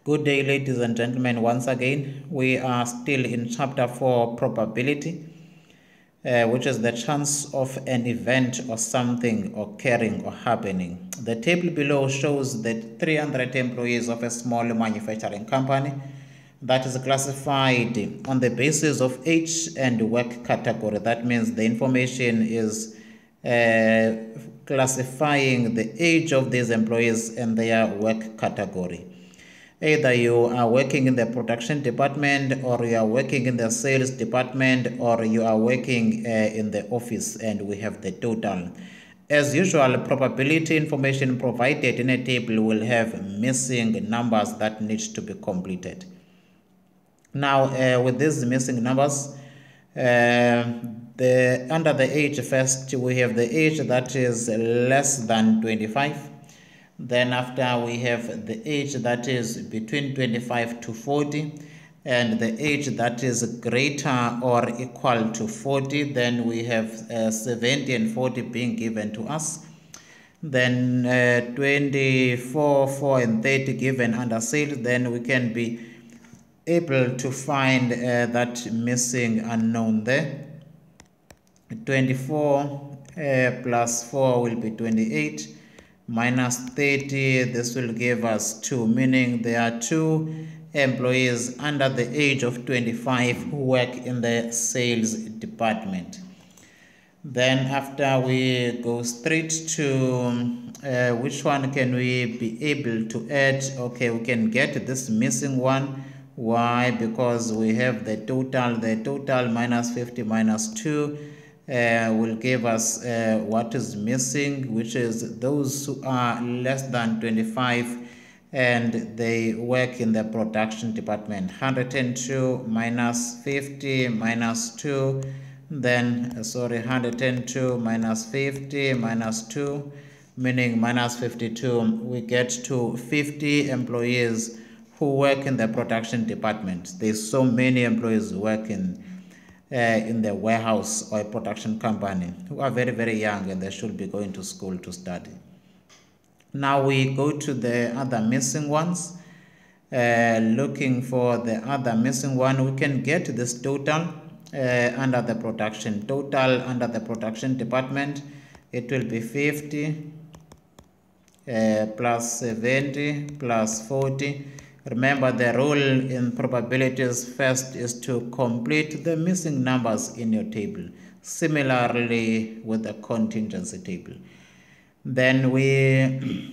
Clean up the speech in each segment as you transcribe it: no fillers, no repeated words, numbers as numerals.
Good day, ladies and gentlemen. Once again, we are still in chapter 4, probability, which is the chance of an event or something occurring or happening. The table below shows that 300 employees of a small manufacturing company that is classified on the basis of age and work category. That means the information is classifying the age of these employees and their work category. Either you are working in the production department, or you are working in the sales department, or you are working in the office, and we have the total. As usual, probability information provided in a table will have missing numbers that need to be completed. Now, with these missing numbers, under the age first, we have the age that is less than 25. Then after, we have the age that is between 25 to 40, and the age that is greater or equal to 40. Then we have 70 and 40 being given to us. Then 24, 4 and 30 given under sales. Then we can be able to find that missing unknown there. 24 plus 4 will be 28. Minus 30, this will give us 2, meaning there are 2 employees under the age of 25 who work in the sales department. Then after, we go straight to which one can we be able to add? Okay, we can get this missing one. Why? Because we have the total minus 50 minus 2 will give us what is missing, which is those who are less than 25 and they work in the production department. 102 minus 50 minus 2, then 102 minus 50 minus 2, meaning minus 52. We get to 50 employees who work in the production department. There's so many employees who work in the warehouse or a production company who are very, very young, and they should be going to school to study. Now we go to the other missing ones. Looking for the other missing one, we can get this total under the production. Total under the production department, it will be 50 plus 70 plus 40. Remember, the rule in probabilities first is to complete the missing numbers in your table. Similarly with the contingency table. Then we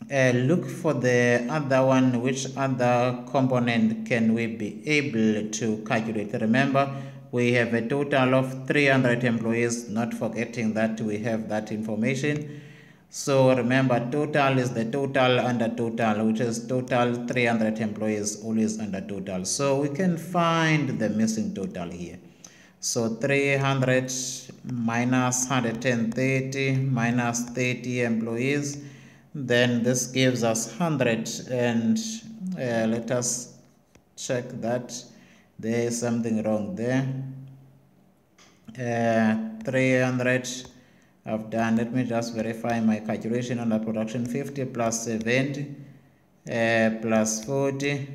look for the other one. Which other component can we be able to calculate? Remember, we have a total of 300 employees, not forgetting that we have that information. So remember, total is the total under total, which is total 300 employees, always under total. So we can find the missing total here. So 300 minus 130 minus 30 employees. Then this gives us 100, and let us check that there is something wrong there. 300 I've done. Let me just verify my calculation under production. 50 plus 70 plus 40.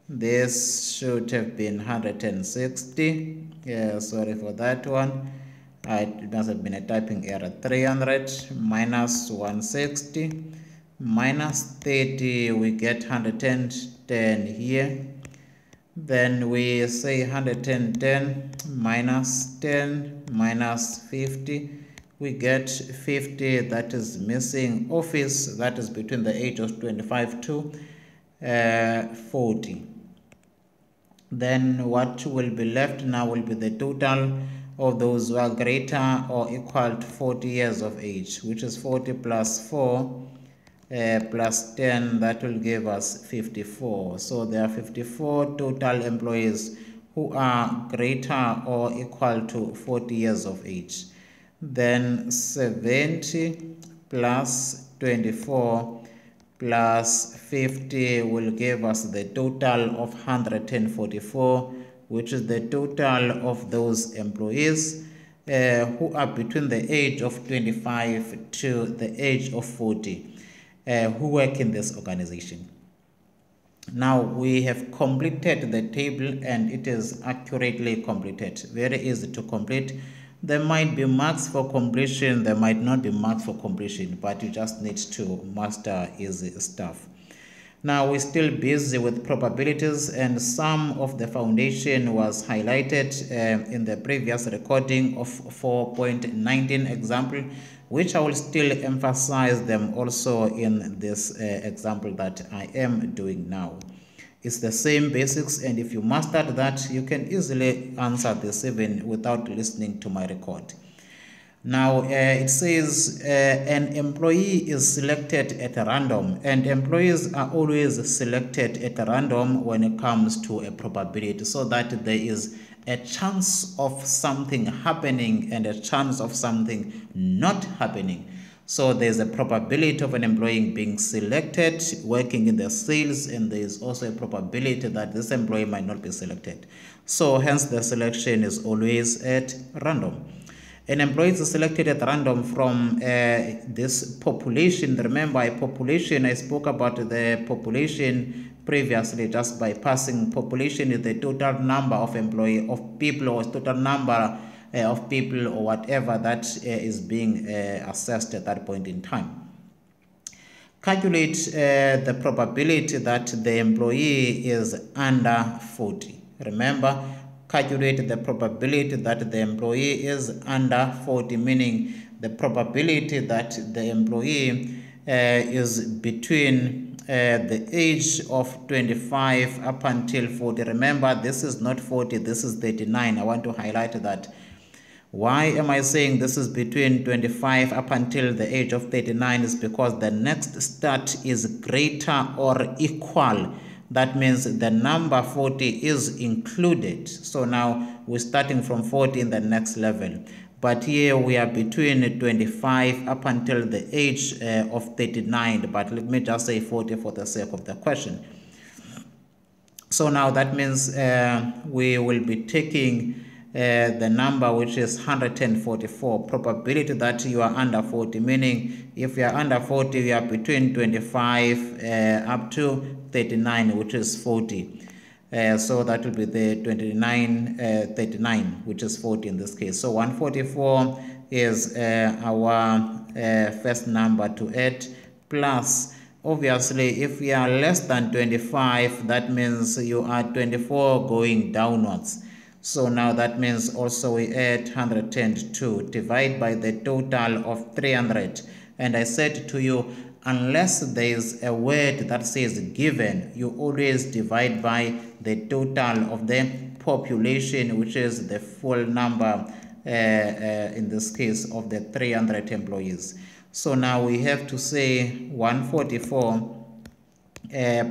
This should have been 160. Sorry for that one. It must have been a typing error. 300 minus 160 minus 30, we get 110 here. Then we say 110 minus 10 minus 50. We get 50 that is missing. Office, that is between the age of 25 to 40. Then what will be left now will be the total of those who are greater or equal to 40 years of age, which is 40 plus 4 plus 10, that will give us 54. So there are 54 total employees who are greater or equal to 40 years of age. Then 70 plus 24 plus 50 will give us the total of 144, which is the total of those employees who are between the age of 25 to the age of 40 who work in this organization. Now we have completed the table and it is accurately completed. Very easy to complete. There might be marks for completion, there might not be marks for completion, but you just need to master easy stuff. Now we're still busy with probabilities, and some of the foundation was highlighted in the previous recording of 4.19 example, which I will still emphasize them also in this example that I am doing now. It's the same basics, and if you mastered that, you can easily answer this even without listening to my record. Now it says an employee is selected at random, and employees are always selected at random when it comes to a probability, so that there is a chance of something happening and a chance of something not happening. So there's a probability of an employee being selected working in the sales, and there's also a probability that this employee might not be selected. So hence the selection is always at random. An employee is selected at random from this population. Remember, a population, I spoke about the population previously, just by passing. Population is the total number of people, or total number of people, or whatever that is being assessed at that point in time. Calculate the probability that the employee is under 40. Remember, calculate the probability that the employee is under 40, meaning the probability that the employee is between the age of 25 up until 40. Remember, this is not 40, this is 39. I want to highlight that. Why am I saying this is between 25 up until the age of 39? Is because the next start is greater or equal. That means the number 40 is included. So now we're starting from 40 in the next level. But here we are between 25 up until the age of 39. But let me just say 40 for the sake of the question. So now that means we will be taking the number which is 144, probability that you are under 40, meaning if you are under 40, you are between 25 up to 39, which is 40. So that will be the 39, which is 40 in this case. So 144 is our first number to add, plus obviously if you are less than 25, that means you are 24 going downwards. So now that means also we add 102, divide by the total of 300. And I said to you, unless there is a word that says given, you always divide by the total of the population, which is the full number in this case of the 300 employees. So now we have to say 144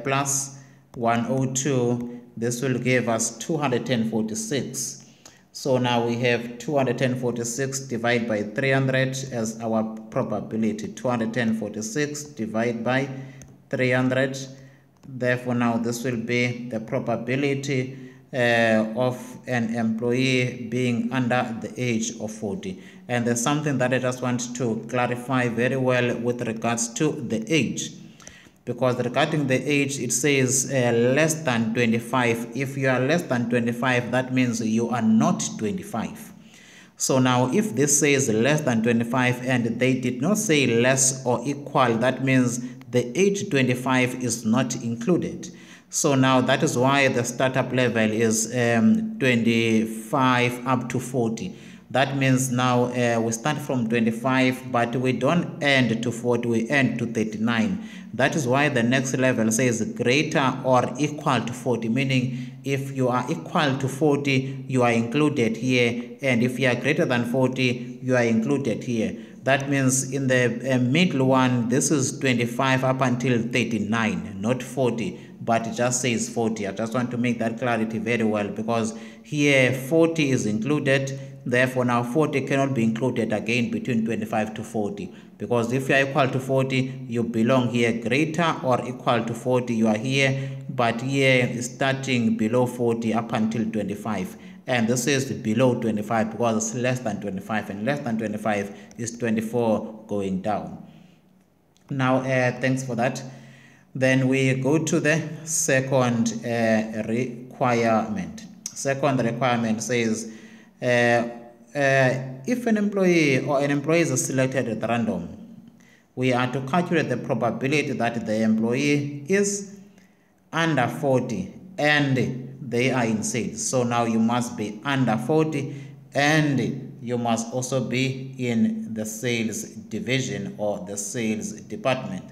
plus 102. This will give us 246. So now we have 246 divided by 300 as our probability. 246 divided by 300. Therefore, now this will be the probability of an employee being under the age of 40. And there's something that I just want to clarify very well with regards to the age. Because regarding the age, it says less than 25. If you are less than 25, that means you are not 25. So now if this says less than 25 and they did not say less or equal, that means the age 25 is not included. So now that is why the startup level is 25 up to 40. That means now we start from 25, but we don't end to 40, we end to 39. That is why the next level says greater or equal to 40, meaning if you are equal to 40, you are included here, and if you are greater than 40, you are included here. That means in the middle one, this is 25 up until 39, not 40. But it just says 40. I just want to make that clarity very well, because here 40 is included. Therefore, now 40 cannot be included again between 25 to 40. Because if you are equal to 40, you belong here. Greater or equal to 40, you are here. But here is starting below 40 up until 25. And this is below 25 because it's less than 25. And less than 25 is 24 going down. Now, thanks for that. Then we go to the second requirement. Second requirement says if an employee or an employee is selected at random, we are to calculate the probability that the employee is under 40 and they are in sales. So now you must be under 40 and you must also be in the sales division or the sales department.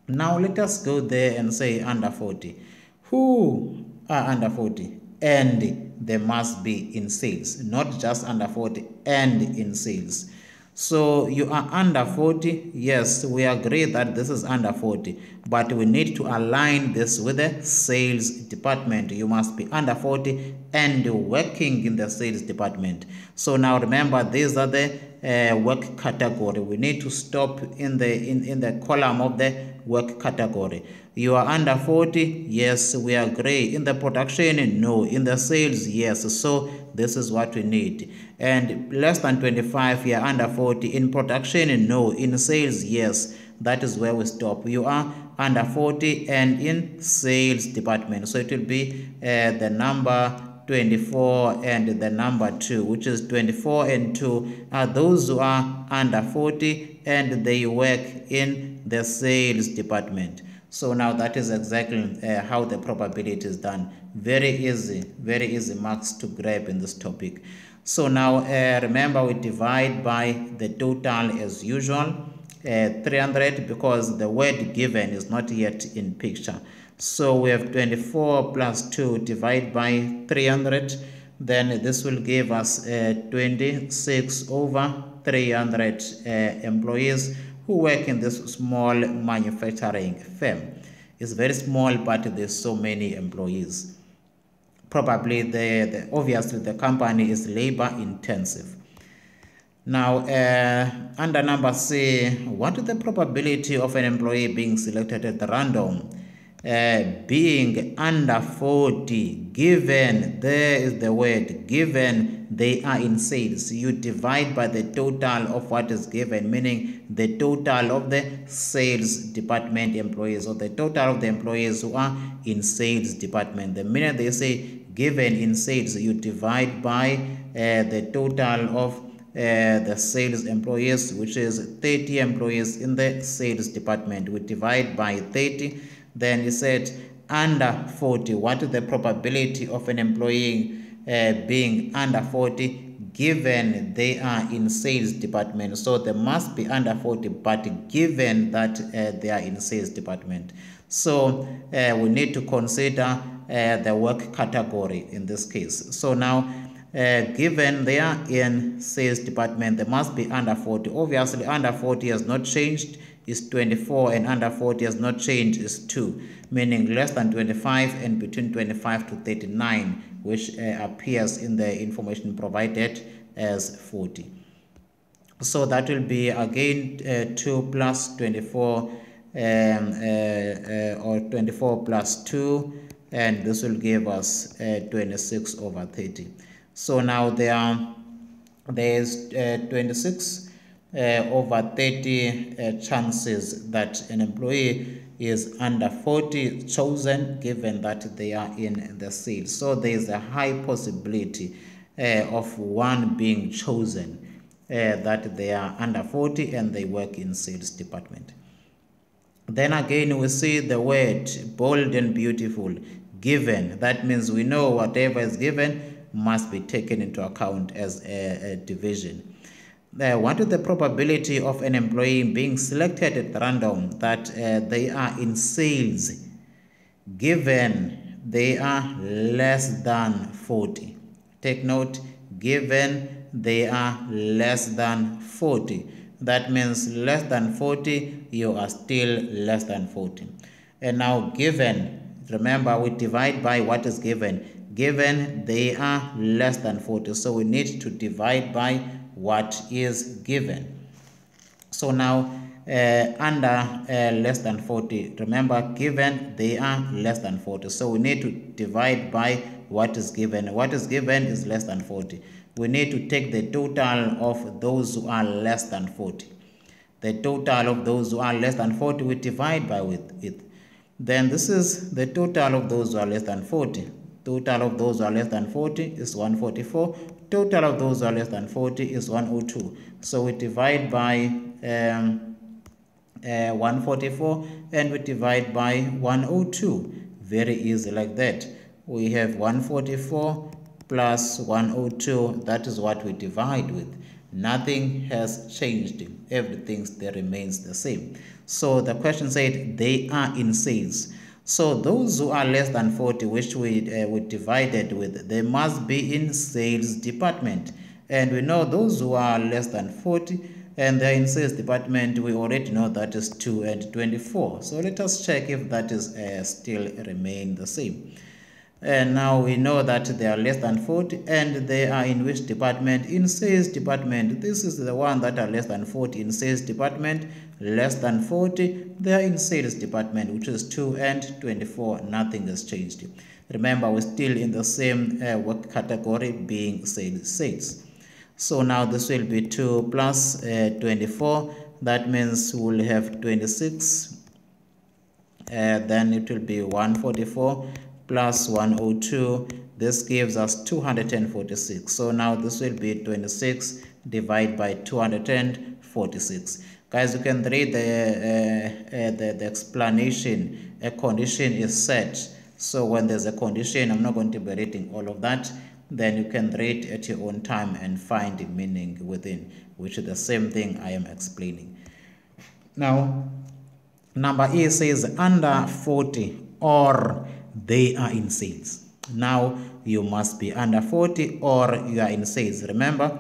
Now let us go there and say under 40. Who are under 40? And they must be in sales, not just under 40 and in sales. So you are under 40. Yes, we agree that this is under 40, but we need to align this with the sales department. You must be under 40 and working in the sales department. So now remember, these are the work category. We need to stop in the column of the work category. You are under 40. Yes, we agree. In the production, no. In the sales, yes. So this is what we need. And less than 25, you are under 40. In production, no. In sales, yes. That is where we stop. You are under 40 and in sales department. So it will be the number 24 and the number 2, which is 24 and 2 are those who are under 40 and they work in the sales department. So now that is exactly how the probability is done. Very easy marks to grab in this topic. So now remember, we divide by the total as usual, 300, because the word given is not yet in picture. So we have 24 plus 2 divided by 300. Then this will give us 26 over 300 employees who work in this small manufacturing firm. It's very small, but there's so many employees. Probably obviously the company is labor intensive. Now under number C, what is the probability of an employee being selected at random being under 40, given, there is the word, given they are in sales? You divide by the total of what is given, meaning the total of the sales department employees, or the total of the employees who are in sales department. The minute they say given in sales, you divide by the total of the sales employees, which is 30 employees in the sales department. We divide by 30. Then he said under 40, what is the probability of an employee being under 40 given they are in sales department? So they must be under 40, but given that they are in sales department. So we need to consider the work category in this case. So now given they are in sales department, they must be under 40. Obviously under 40 has not changed, is 24, and under 40 has not changed, is 2, meaning less than 25 and between 25 to 39, which appears in the information provided as 40. So that will be again 2 plus 24 or 24 plus 2, and this will give us 26 over 30. So now there is 26 over 30 chances that an employee is under 40 chosen, given that they are in the sales. So there is a high possibility of one being chosen that they are under 40 and they work in sales department. Then again we see the word bold and beautiful, given. That means we know whatever is given must be taken into account as a division. What is the probability of an employee being selected at random that they are in sales given they are less than 40? Take note, given they are less than 40. That means less than 40, you are still less than 40. And now given, remember we divide by what is given. Given they are less than 40, so we need to divide by what is given. So now under less than 40, remember given they are less than 40, so we need to divide by what is given. What is given is less than 40. We need to take the total of those who are less than 40. The total of those who are less than 40 we divide by with it. then this is the total of those who are less than 40. Total of those who are less than 40 is 144. Total of those who are less than 40 is 102. So we divide by 144 and we divide by 102. Very easy like that. We have 144 plus 102. That is what we divide with. Nothing has changed. Everything still remains the same. So the question said they are in sales. So those who are less than 40, which we divided with, they must be in sales department. And we know those who are less than 40 and they're in sales department, we already know that is 2 and 24. So let us check if that is still remain the same. And now we know that they are less than 40 and they are in which department? In sales department. This is the one that are less than 40 in sales department. Less than 40, they are in sales department, which is 2 and 24. Nothing has changed. Remember, we're still in the same work category, being sales. So now this will be 2 plus 24. That means we'll have 26. Then it will be 144 plus 102. This gives us 246. So now this will be 26 divided by 246. Guys, you can read the explanation. A condition is set. So when there's a condition, I'm not going to be reading all of that. Then you can read at your own time and find the meaning within, which is the same thing I am explaining. Now, number E says under 40 or they are in sales. Now, you must be under 40 or you are in sales. Remember,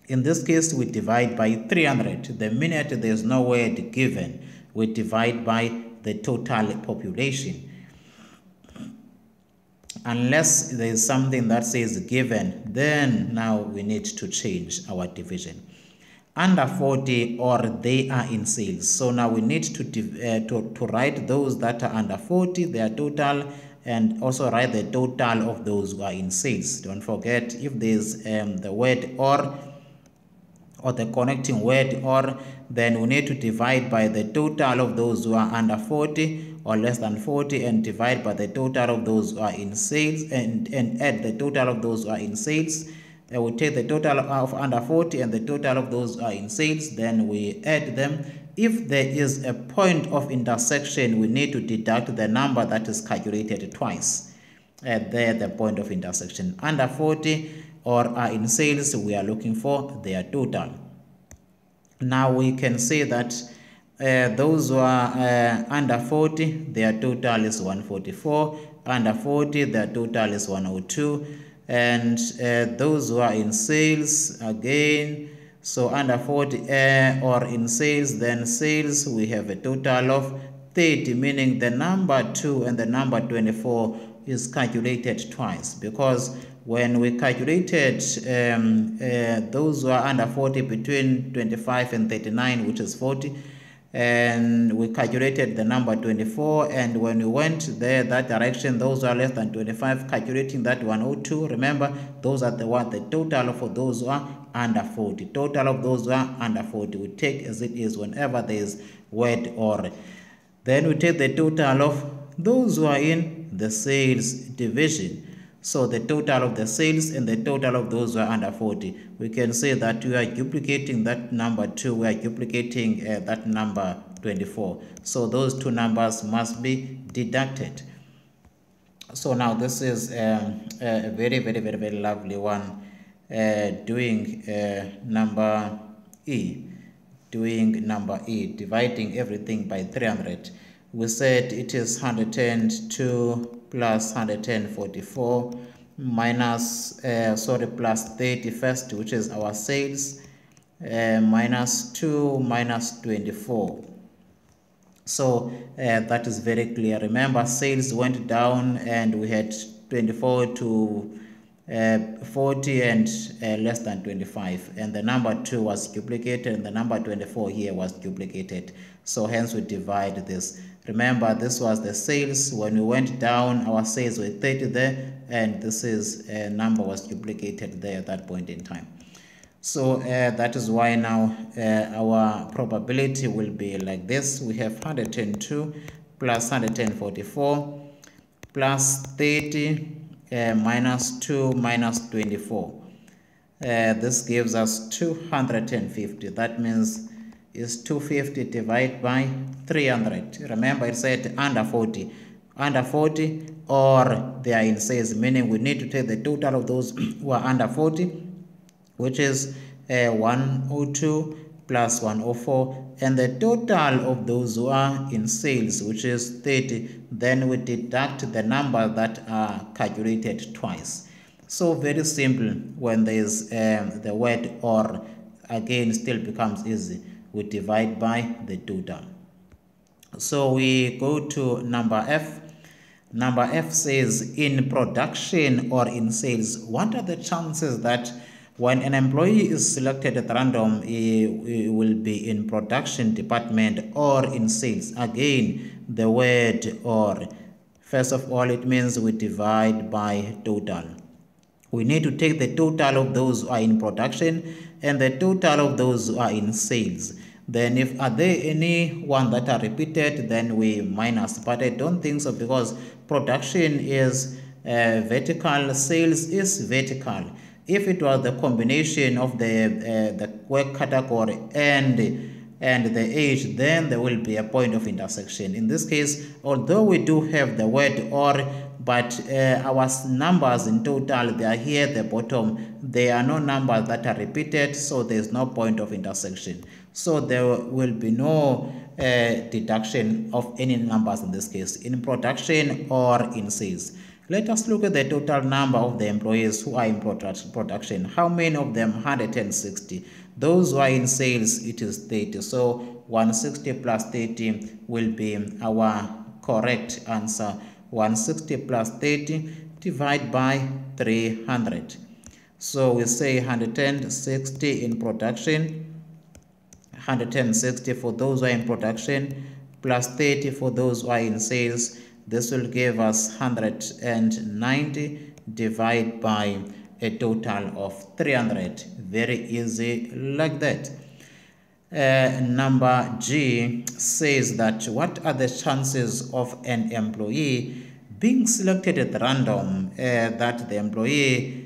in this case, we divide by 300. The minute there is no word given, we divide by the total population. Unless there is something that says given, then now we need to change our division. Under 40 or they are in sales. So now we need to write those that are under 40, their total, and also write the total of those who are in sales. Don't forget, if there's the word or the connecting word or, then we need to divide by the total of those who are under 40 or less than 40 and divide by the total of those who are in sales and add the total of those who are in sales. We take the total of under 40 and the total of those who are in sales, then we add them. If there is a point of intersection, we need to deduct the number that is calculated twice. There, the point of intersection. Under 40 or are in sales, we are looking for their total. Now we can say that those who are under 40, their total is 144. Under 40, their total is 102. And those who are in sales, again, so under 40 or in sales, then sales, we have a total of 30, meaning the number 2 and the number 24 is calculated twice, because when we calculated those who are under 40 between 25 and 39, which is 40, and we calculated the number 24, and when we went there that direction, those who are less than 25, calculating that 102. Remember, those are the total for those who are under 40. Total of those who are under 40 we take as it is whenever there is word or. Then we take the total of those who are in the sales division. So the total of the sales and the total of those who are under 40. We can say that we are duplicating that number 2, we are duplicating that number 24. So those two numbers must be deducted. So now this is a very, very, very, very lovely one. Doing number E. Doing number E, dividing everything by 300. We said it is 102 plus 144 minus plus 30 first, which is our sales, minus 2 minus 24. So that is very clear. Remember, sales went down and we had 24 to 40 and less than 25, and the number 2 was duplicated and the number 24 here was duplicated. So hence we divide this. Remember, this was the sales. When we went down, our sales were 30 there, and this is number was duplicated there at that point in time. So that is why now our probability will be like this. We have 102 plus 144 plus 30 minus 2 minus 24. This gives us 250. That means is 250 divided by 300. Remember, it said under 40. Under 40 or they are in sales, meaning we need to take the total of those who are under 40, which is 102 plus 104, and the total of those who are in sales, which is 30. Then we deduct the number that are calculated twice. So very simple. When there is the word or, again, still becomes easy. We divide by the total. So we go to number F. Number F says, in production or in sales, what are the chances that when an employee is selected at random, he will be in production department or in sales? Again, the word or. First of all, it means we divide by total. We need to take the total of those who are in production and the total of those who are in sales. Then if are there any one that are repeated, then we minus. But I don't think so, because production is vertical, sales is vertical. If it was the combination of the work category and the age, then there will be a point of intersection. In this case, although we do have the word or, but our numbers in total, they are here at the bottom. There are no numbers that are repeated, so there is no point of intersection. So there will be no deduction of any numbers in this case, in production or in sales. Let us look at the total number of the employees who are in production. How many of them? 160. Those who are in sales, it is 30. So 160 plus 30 will be our correct answer. 160 plus 30 divided by 300. So we say 160 in production, 160 for those who are in production, plus 30 for those who are in sales. This will give us 190 divided by a total of 300. Very easy like that. Number G says that what are the chances of an employee being selected at random, that the employee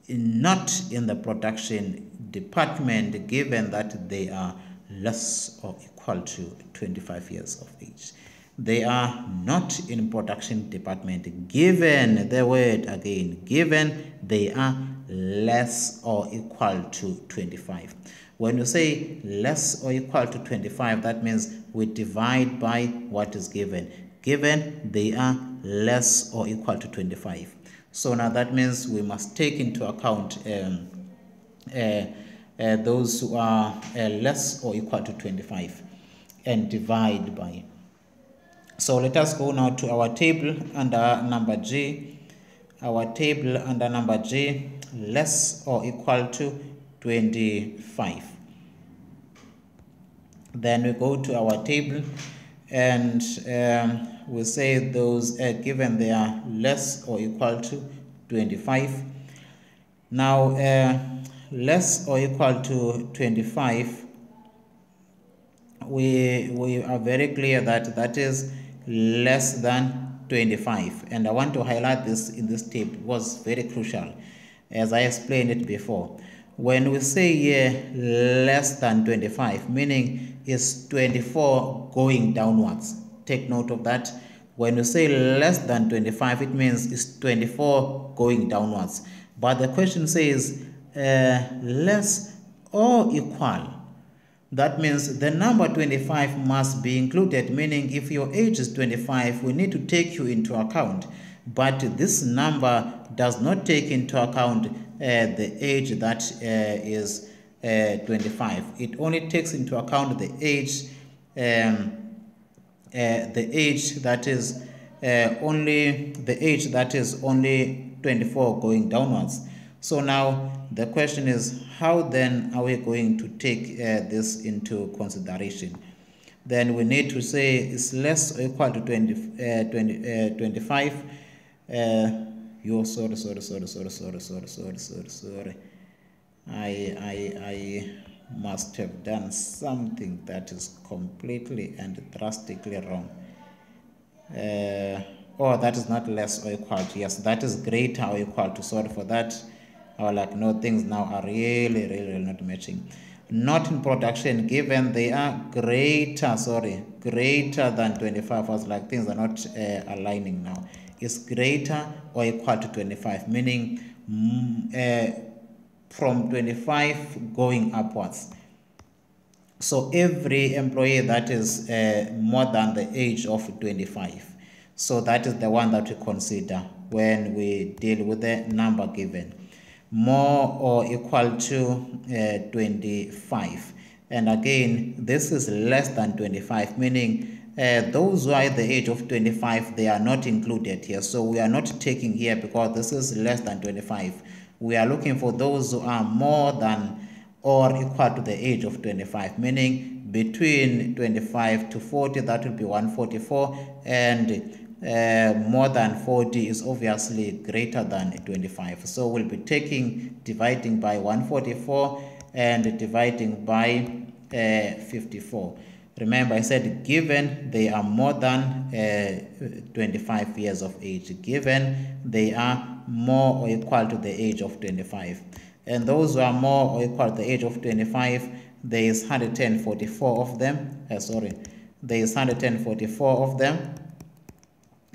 not in the production department, given that they are less or equal to 25 years of age. They are not in production department, given the word again, given they are less or equal to 25. When you say less or equal to 25, that means we divide by what is given. Given they are less or equal to 25. So now that means we must take into account those who are less or equal to 25 and divide by. So let us go now to our table under number G. Our table under number G, less or equal to 25. Then we go to our table and we say those given they are less or equal to 25. Now less or equal to 25, we are very clear that that is less than 25, and I want to highlight this in this table. It was very crucial, as I explained it before. When we say here less than 25, meaning is 24 going downwards. Take note of that. When we say less than 25, it means it's 24 going downwards. But the question says less or equal. That means the number 25 must be included, meaning if your age is 25, we need to take you into account. But this number does not take into account the age that is 25. It only takes into account the age that is only 24 going downwards. So now the question is, how then are we going to take this into consideration? Then we need to say it's less or equal to 25. Sorry. I must have done something that is completely and drastically wrong. or that is not less or equal to, yes, that is greater or equal to. Sorry for that. Or like, no, things now are really not matching. Not in production, given they are greater than 25. I was like, things are not aligning now. It's greater or equal to 25, meaning from 25 going upwards. So every employee that is more than the age of 25, so that is the one that we consider when we deal with the number given, more or equal to 25. And again, this is less than 25, meaning those who are at the age of 25, they are not included here. So we are not taking here because this is less than 25. We are looking for those who are more than or equal to the age of 25, meaning between 25 to 40, that will be 144, and more than 40 is obviously greater than 25. So we'll be dividing by 144 and dividing by 54. Remember, I said given they are more than 25 years of age, given they are more or equal to the age of 25. And those who are more or equal to the age of 25, there is 144 of them. There is 144 of them,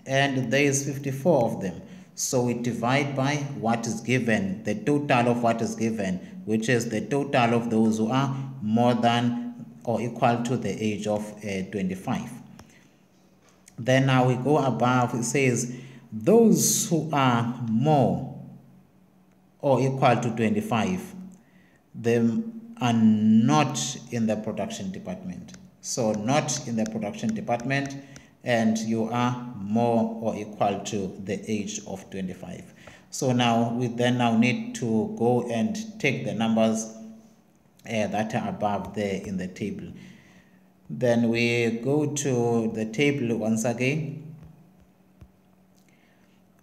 and there is 54 of them. So we divide by what is given, the total of what is given, which is the total of those who are more than or equal to the age of 25. Then now we go above, it says those who are more or equal to 25, they are not in the production department. So not in the production department, and you are more or equal to the age of 25. So now we now need to go and take the numbers that are above there in the table. Then we go to the table once again.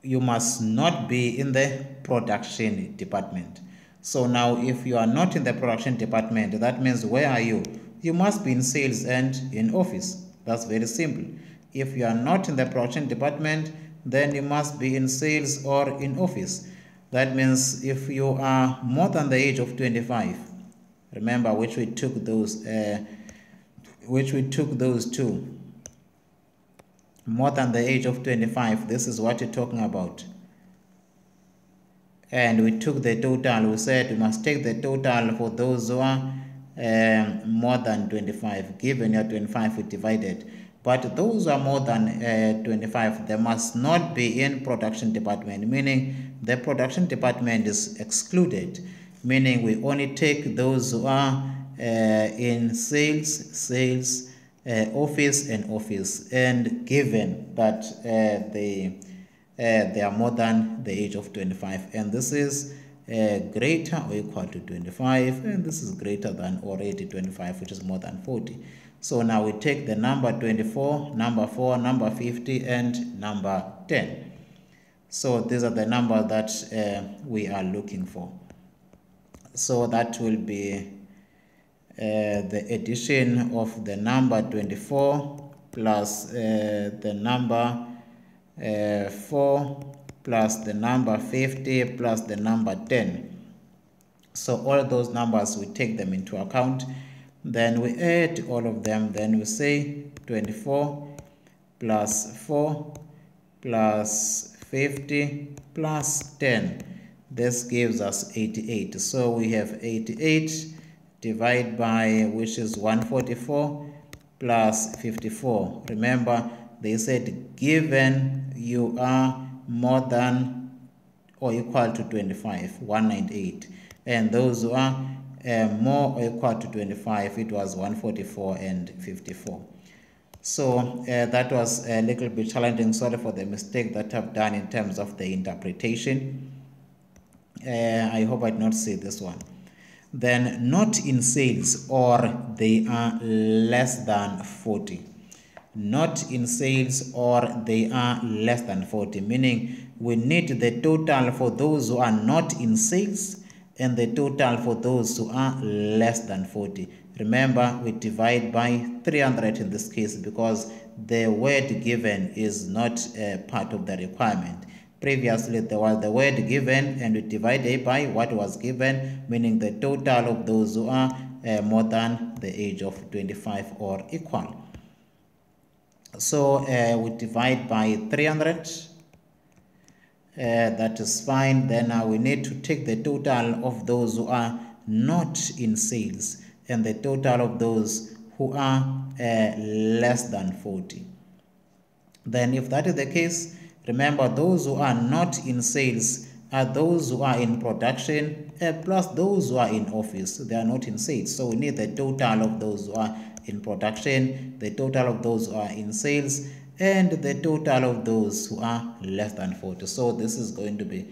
You must not be in the production department. So now if you are not in the production department, that means where are you? You must be in sales and in office. That's very simple. If you are not in the production department, then you must be in sales or in office. That means if you are more than the age of 25, remember which we took those two. More than the age of 25, this is what you're talking about. And we took the total. We said we must take the total for those who are more than 25. Given your 25, we divided. But those who are more than 25, they must not be in production department, meaning the production department is excluded, meaning we only take those who are in sales, office and office, and given that they are more than the age of 25, and this is greater or equal to 25, and this is greater than already 25, which is more than 40. So now we take the number 24, number 4, number 50, and number 10. So these are the numbers that we are looking for. So that will be the addition of the number 24 plus the number 4 plus the number 50 plus the number 10. So all those numbers, we take them into account, then we add all of them, then we say 24 plus 4 plus 50 plus 10. This gives us 88. So we have 88 divided by, which is 144 plus 54. Remember, they said given you are more than or equal to 25, 198. And those who are more or equal to 25, it was 144 and 54. So that was a little bit challenging. Sorry for the mistake that I've done in terms of the interpretation. I hope I did not see this one. Then not in sales, or they are less than 40. Not in sales, or they are less than 40, meaning we need the total for those who are not in sales and the total for those who are less than 40. Remember, we divide by 300 in this case because the word given is not part of the requirement. Previously, there was the word given and we divided by what was given, meaning the total of those who are more than the age of 25 or equal. So we divide by 300. That is fine. Then we need to take the total of those who are not in sales and the total of those who are less than 40. Then if that is the case, remember those who are not in sales are those who are in production plus those who are in office. They are not in sales. So we need the total of those who are in production, the total of those who are in sales, and the total of those who are less than 40. So this is going to be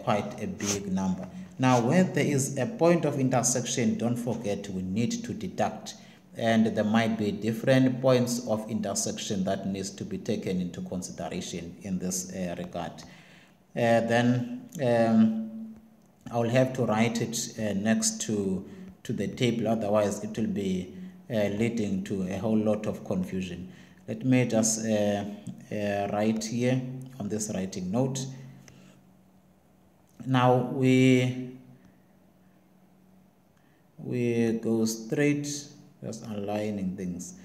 quite a big number. Now, when there is a point of intersection, don't forget we need to deduct. And there might be different points of intersection that needs to be taken into consideration in this regard. Then I will have to write it next to the table, otherwise it will be leading to a whole lot of confusion. Let me just write here on this writing note. Now we go straight, just aligning things.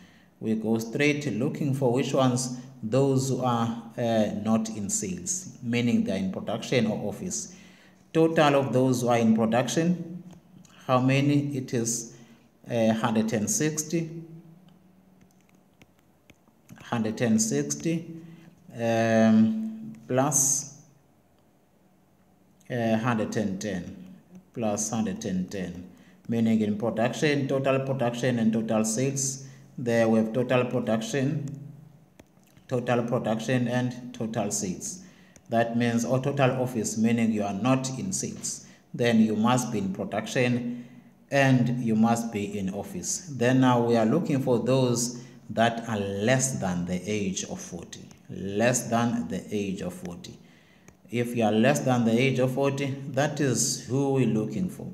We go straight looking for which ones, those who are not in sales, meaning they are in production or office. Total of those who are in production, how many? It is 160. 160 plus 110 plus 110, meaning in production, total production and total sales. There we have total production and total sales. That means, or total office, meaning you are not in sales. Then you must be in production and you must be in office. Then now we are looking for those that are less than the age of 40. Less than the age of 40. If you are less than the age of 40, that is who we're looking for.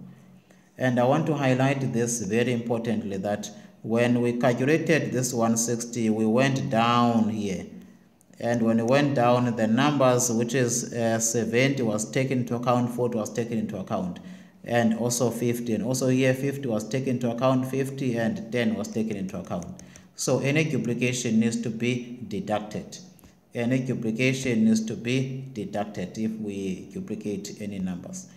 And I want to highlight this very importantly, that when we calculated this 160, we went down here. And when we went down, the numbers, which is 70 was taken into account, 40 was taken into account, and also 50. And also here 50 was taken into account, 50 and 10 was taken into account. So any duplication needs to be deducted. Any duplication needs to be deducted if we duplicate any numbers.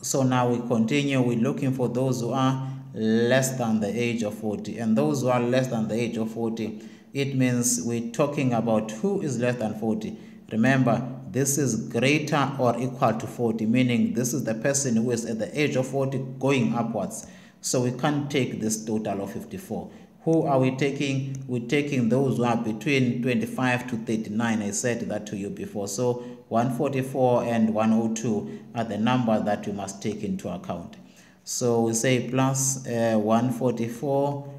So now we continue. We're looking for those who are less than the age of 40. And those who are less than the age of 40, it means we're talking about who is less than 40. Remember, this is greater or equal to 40, meaning this is the person who is at the age of 40 going upwards. So we can't take this total of 54. Who are we taking? We're taking those who are between 25 to 39. I said that to you before. So 144 and 102 are the number that we must take into account. So we say plus 144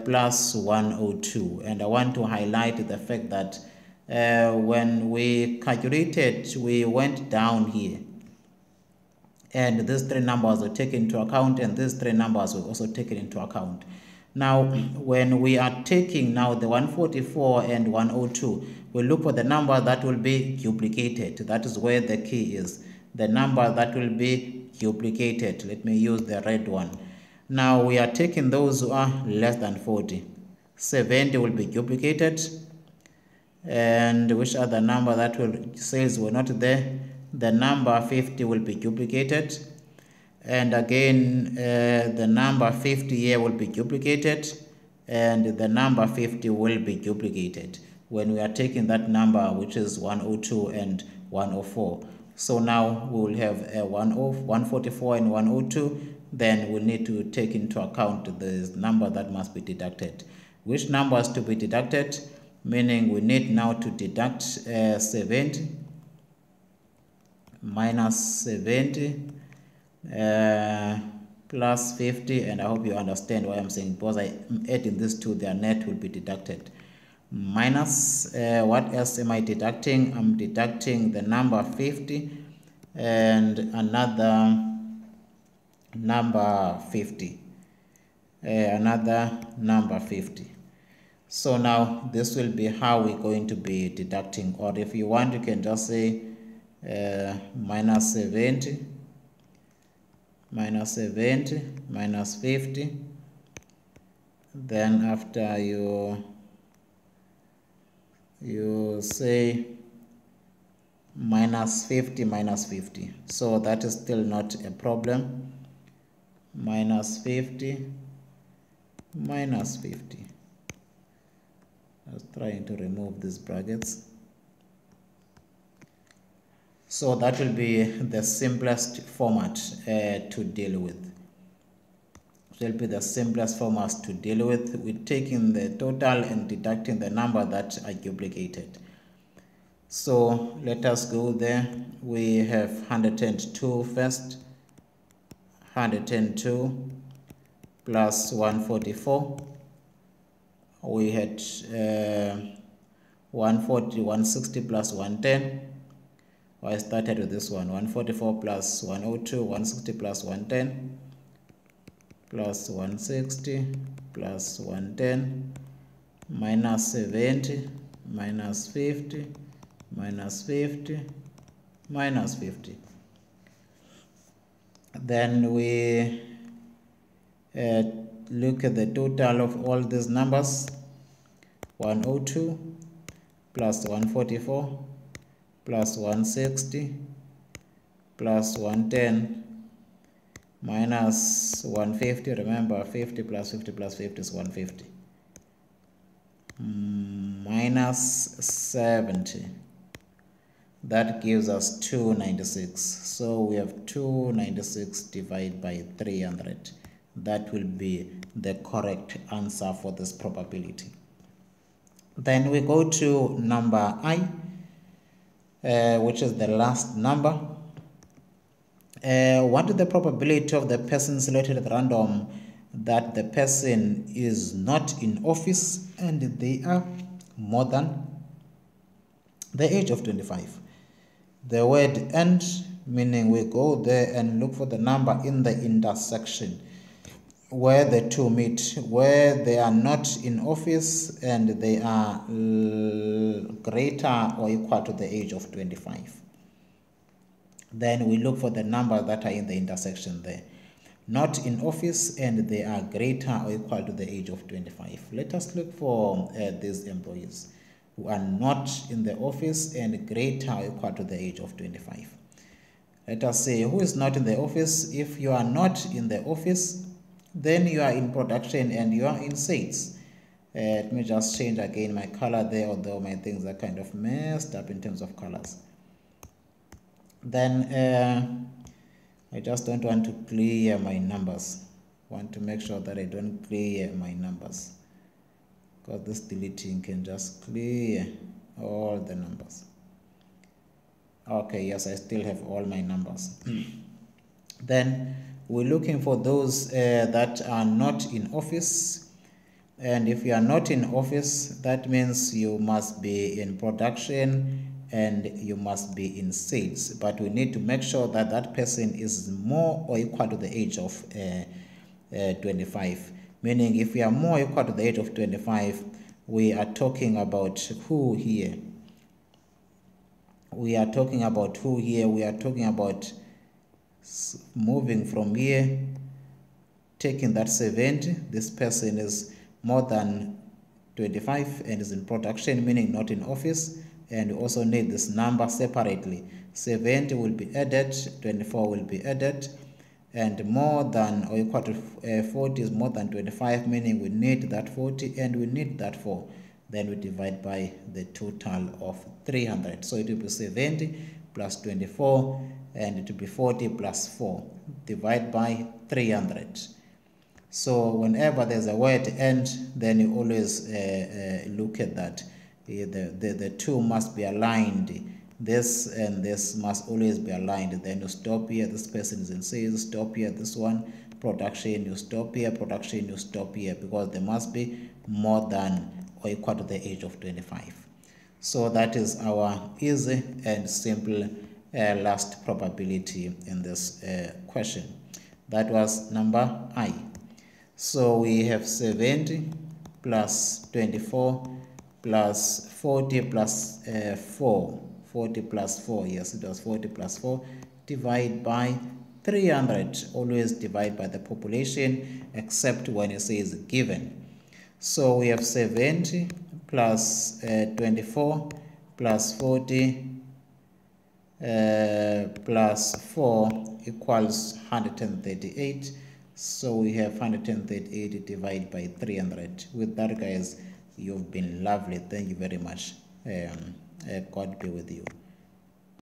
plus 102. And I want to highlight the fact that when we calculated, we went down here. And these three numbers were taken into account, and these three numbers were also taken into account. Now, when we are taking now the 144 and 102, we look for the number that will be duplicated. That is where the key is. The number that will be duplicated. Let me use the red one. Now, we are taking those who are less than 40. 70 will be duplicated. And which other number that will sales were not there? The number 50 will be duplicated. And again, the number 50 here will be duplicated, and the number 50 will be duplicated when we are taking that number, which is 102 and 104. So now we will have a 144 and 102. Then we need to take into account the number that must be deducted. Which numbers to be deducted? Meaning we need now to deduct 70 minus 70. Plus 50, and I hope you understand why I'm saying, because I'm adding this to their net will be deducted. Minus what else am I deducting? I'm deducting the number 50 and another number 50. Another number 50. So now this will be how we're going to be deducting, or if you want you can just say minus 70 minus 50. Then after you say minus 50. So that is still not a problem. Minus 50 minus 50. I was trying to remove these brackets. So that will be the simplest format to deal with. It will be the simplest format to deal with taking the total and deducting the number that are duplicated. So let us go there. We have 102 first. 102 plus 144. We had 160 plus 110. I started with this one. 144 plus 102, 160 plus 110, plus 160 plus 110, minus 70, minus 50, minus 50, minus 50. Then we look at the total of all these numbers. 102 plus 144 plus 160 plus 110 minus 150. Remember, 50 plus 50 plus 50 is 150. Minus 70. That gives us 296. So we have 296 divided by 300. That will be the correct answer for this probability. Then we go to number I, which is the last number. What is the probability of the person selected at random that the person is not in office and they are more than the age of 25? The word "and", meaning we go there and look for the number in the intersection where the two meet, where they are not in office and they are greater or equal to the age of 25. Then we look for the numbers that are in the intersection there. Not in office and they are greater or equal to the age of 25. Let us look for these employees who are not in the office and greater or equal to the age of 25. Let us say who is not in the office. If you are not in the office, then you are in production and you are in sales. Let me just change again my color there, although my things are kind of messed up in terms of colors. Then I just don't want to clear my numbers. I want to make sure that I don't clear my numbers, because this deleting can just clear all the numbers. Okay, yes, I still have all my numbers. Then we're looking for those that are not in office. And if you are not in office, that means you must be in production and you must be in sales. But we need to make sure that that person is more or equal to the age of 25. Meaning if we are more equal to the age of 25, we are talking about who here? We are talking about who here? We are talking about moving from here, taking that 70. This person is more than 25 and is in production, meaning not in office. And we also need this number separately. 70 will be added, 24 will be added, and more than or equal to 40 is more than 25, meaning we need that 40 and we need that 4. Then we divide by the total of 300. So it will be 70 plus 24 and it will be 40 plus 4. Divide by 300. So whenever there's a word "and", then you always look at that. The two must be aligned. This and this must always be aligned. Then you stop here, this person is in sales, stop here, this one, production, you stop here, production, you stop here, because they must be more than or equal to the age of 25. So that is our easy and simple last probability in this question. That was number I. So we have 70 plus 24 plus 40 plus 4. 40 plus 4, yes, it was 40 plus 4, divide by 300. Always divide by the population, except when you say is given. So we have 70 plus 24 plus 40 plus 4 equals 138. So we have 138 divided by 300. With that, guys, you've been lovely. Thank you very much. God be with you.